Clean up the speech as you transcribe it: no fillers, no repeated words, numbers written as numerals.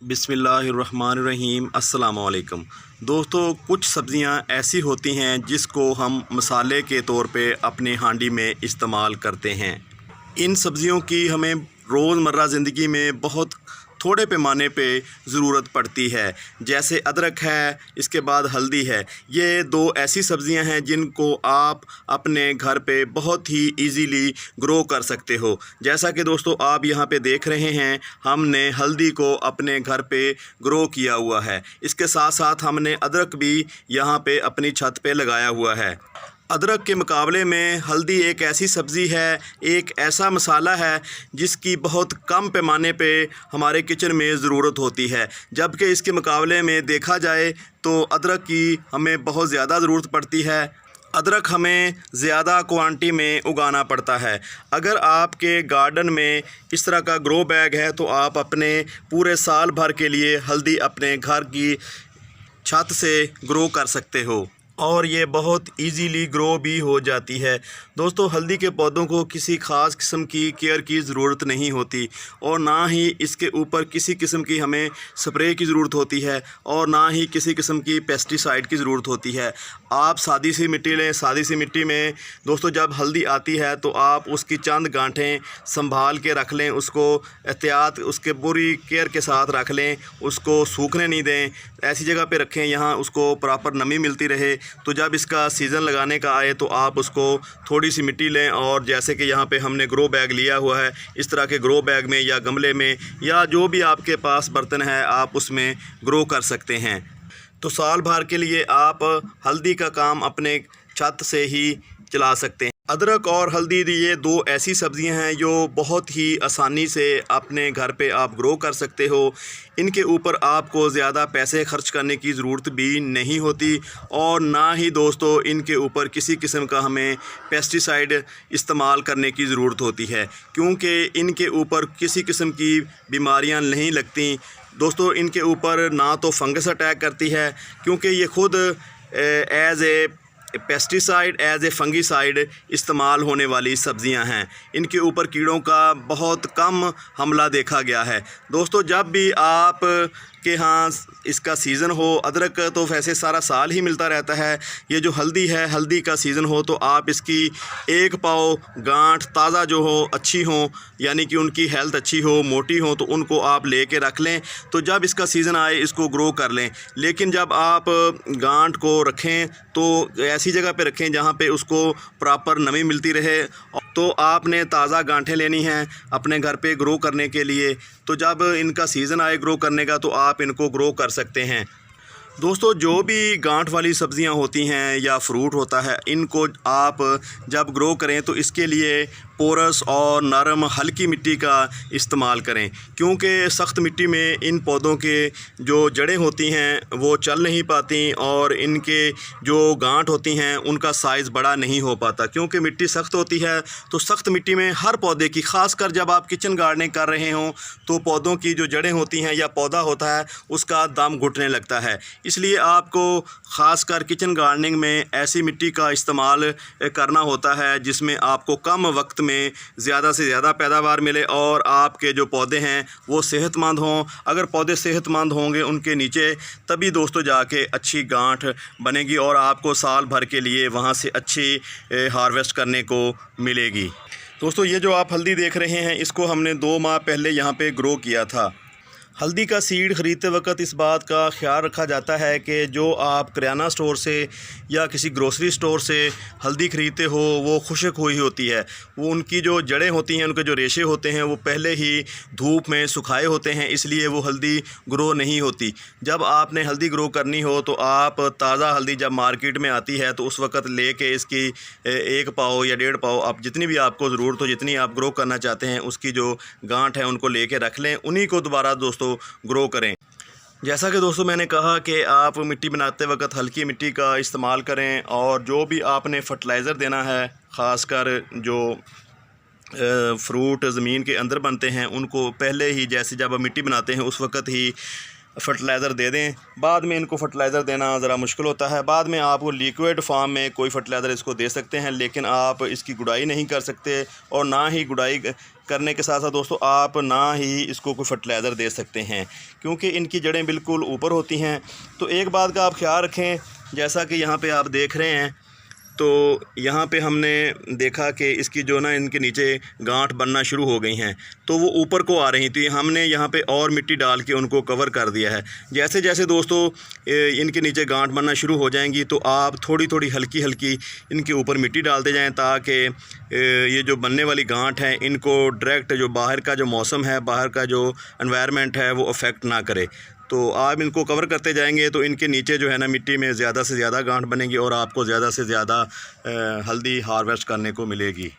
बिस्मिल्लाहिर्रहमानिर्रहीम अस्सलाम वालेकुम। दोस्तों, कुछ सब्ज़ियां ऐसी होती हैं जिसको हम मसाले के तौर पे अपनी हांडी में इस्तेमाल करते हैं। इन सब्ज़ियों की हमें रोज़मर्रा ज़िंदगी में बहुत थोड़े पैमाने पे ज़रूरत पड़ती है। जैसे अदरक है, इसके बाद हल्दी है। ये दो ऐसी सब्ज़ियां हैं जिनको आप अपने घर पे बहुत ही इजीली ग्रो कर सकते हो। जैसा कि दोस्तों आप यहाँ पे देख रहे हैं, हमने हल्दी को अपने घर पे ग्रो किया हुआ है। इसके साथ साथ हमने अदरक भी यहाँ पे अपनी छत पे लगाया हुआ है। अदरक के मुकाबले में हल्दी एक ऐसी सब्ज़ी है, एक ऐसा मसाला है जिसकी बहुत कम पैमाने पे हमारे किचन में ज़रूरत होती है। जबकि इसके मुकाबले में देखा जाए तो अदरक की हमें बहुत ज़्यादा ज़रूरत पड़ती है। अदरक हमें ज़्यादा क्वांटिटी में उगाना पड़ता है। अगर आपके गार्डन में इस तरह का ग्रो बैग है तो आप अपने पूरे साल भर के लिए हल्दी अपने घर की छत से ग्रो कर सकते हो और ये बहुत इजीली ग्रो भी हो जाती है। दोस्तों, हल्दी के पौधों को किसी ख़ास किस्म की केयर की ज़रूरत नहीं होती और ना ही इसके ऊपर किसी किस्म की हमें स्प्रे की ज़रूरत होती है और ना ही किसी किस्म की पेस्टिसाइड की ज़रूरत होती है। आप सादी सी मिट्टी लें। सादी सी मिट्टी में दोस्तों जब हल्दी आती है तो आप उसकी चंद गांठें संभाल के रख लें, उसको एहतियात उसके पूरी केयर के साथ रख लें, उसको सूखने नहीं दें, ऐसी जगह पे रखें यहाँ उसको प्रॉपर नमी मिलती रहे। तो जब इसका सीज़न लगाने का आए तो आप उसको थोड़ी सी मिट्टी लें और जैसे कि यहाँ पे हमने ग्रो बैग लिया हुआ है, इस तरह के ग्रो बैग में या गमले में या जो भी आपके पास बर्तन है आप उसमें ग्रो कर सकते हैं। तो साल भर के लिए आप हल्दी का काम अपने छत से ही चला सकते हैं। अदरक और हल्दी ये दो ऐसी सब्ज़ियां हैं जो बहुत ही आसानी से अपने घर पे आप ग्रो कर सकते हो। इनके ऊपर आपको ज़्यादा पैसे खर्च करने की ज़रूरत भी नहीं होती और ना ही दोस्तों इनके ऊपर किसी किस्म का हमें पेस्टिसाइड इस्तेमाल करने की ज़रूरत होती है, क्योंकि इनके ऊपर किसी किस्म की बीमारियां नहीं लगती। दोस्तों, इनके ऊपर ना तो फंगस अटैक करती है क्योंकि ये खुद as a pesticide as a fungicide इस्तेमाल होने वाली सब्ज़ियां हैं। इनके ऊपर कीड़ों का बहुत कम हमला देखा गया है। दोस्तों, जब भी आप के यहाँ इसका सीज़न हो, अदरक तो वैसे सारा साल ही मिलता रहता है, ये जो हल्दी है हल्दी का सीज़न हो तो आप इसकी एक पाव गांठ ताज़ा जो हो अच्छी हो, यानी कि उनकी हेल्थ अच्छी हो, मोटी हो, तो उनको आप ले कर रख लें। तो जब इसका सीज़न आए इसको ग्रो कर लें। लेकिन जब आप गांठ को रखें तो ऐसी जगह पे रखें जहाँ पे उसको प्रॉपर नमी मिलती रहे। तो आपने ताज़ा गांठें लेनी हैं अपने घर पे ग्रो करने के लिए। तो जब इनका सीज़न आए ग्रो करने का तो आप इनको ग्रो कर सकते हैं। दोस्तों, जो भी गांठ वाली सब्ज़ियां होती हैं या फ्रूट होता है, इनको आप जब ग्रो करें तो इसके लिए पोरस और नरम हल्की मिट्टी का इस्तेमाल करें, क्योंकि सख्त मिट्टी में इन पौधों के जो जड़ें होती हैं वो चल नहीं पाती और इनके जो गांठ होती हैं उनका साइज़ बड़ा नहीं हो पाता, क्योंकि मिट्टी सख्त होती है। तो सख्त मिट्टी में हर पौधे की, ख़ासकर जब आप किचन गार्डनिंग कर रहे हों तो पौधों की जो जड़ें होती हैं या पौधा होता है उसका दम घुटने लगता है। इसलिए आपको ख़ासकर किचन गार्डनिंग में ऐसी मिट्टी का इस्तेमाल करना होता है जिसमें आपको कम वक्त में ज़्यादा से ज़्यादा पैदावार मिले और आपके जो पौधे हैं वो सेहतमंद हों। अगर पौधे सेहतमंद होंगे उनके नीचे, तभी दोस्तों जाके अच्छी गांठ बनेगी और आपको साल भर के लिए वहाँ से अच्छी हार्वेस्ट करने को मिलेगी। दोस्तों, ये जो आप हल्दी देख रहे हैं इसको हमने 2 माह पहले यहाँ पे ग्रो किया था। हल्दी का सीड ख़रीदते वक्त इस बात का ख्याल रखा जाता है कि जो आप किराना स्टोर से या किसी ग्रोसरी स्टोर से हल्दी ख़रीदते हो वो खुश्क हुई होती है। वो उनकी जो जड़ें होती हैं, उनके जो रेशे होते हैं वो पहले ही धूप में सुखाए होते हैं, इसलिए वो हल्दी ग्रो नहीं होती। जब आपने हल्दी ग्रो करनी हो तो आप ताज़ा हल्दी जब मार्केट में आती है तो उस वक़्त ले के इसकी 1 पाव या 1.5 पाव, आप जितनी भी आपको ज़रूरत हो, जितनी आप ग्रो करना चाहते हैं उसकी जो गांठ है उनको ले के रख लें। उन्हीं को दोबारा दोस्तों ग्रो करें। जैसा कि दोस्तों मैंने कहा कि आप मिट्टी बनाते वक्त हल्की मिट्टी का इस्तेमाल करें और जो भी आपने फर्टिलाइज़र देना है, ख़ासकर जो फ्रूट ज़मीन के अंदर बनते हैं उनको पहले ही, जैसे जब आप मिट्टी बनाते हैं उस वक्त ही फर्टिलाइज़र दे दें। बाद में इनको फर्टिलाइज़र देना ज़रा मुश्किल होता है। बाद में आप वो लिक्विड फार्म में कोई फर्टिलाइज़र इसको दे सकते हैं, लेकिन आप इसकी गुड़ाई नहीं कर सकते और ना ही गुड़ाई करने के साथ साथ दोस्तों आप ना ही इसको कोई फर्टिलाइज़र दे सकते हैं, क्योंकि इनकी जड़ें बिल्कुल ऊपर होती हैं। तो एक बात का आप ख्याल रखें, जैसा कि यहाँ पे आप देख रहे हैं, तो यहाँ पे हमने देखा कि इसकी जो ना इनके नीचे गांठ बनना शुरू हो गई हैं, तो वो ऊपर को आ रही थी। हमने यहाँ पे और मिट्टी डाल के उनको कवर कर दिया है। जैसे जैसे दोस्तों इनके नीचे गांठ बनना शुरू हो जाएंगी, तो आप थोड़ी थोड़ी हल्की हल्की इनके ऊपर मिट्टी डालते जाएं, ताकि ये जो बनने वाली गांठ हैं इनको डायरेक्ट जो बाहर का जो मौसम है, बाहर का जो एनवायरनमेंट है, वो अफेक्ट ना करे। तो आप इनको कवर करते जाएंगे तो इनके नीचे जो है ना मिट्टी में ज़्यादा से ज़्यादा गांठ बनेगी और आपको ज़्यादा से ज़्यादा हल्दी हार्वेस्ट करने को मिलेगी।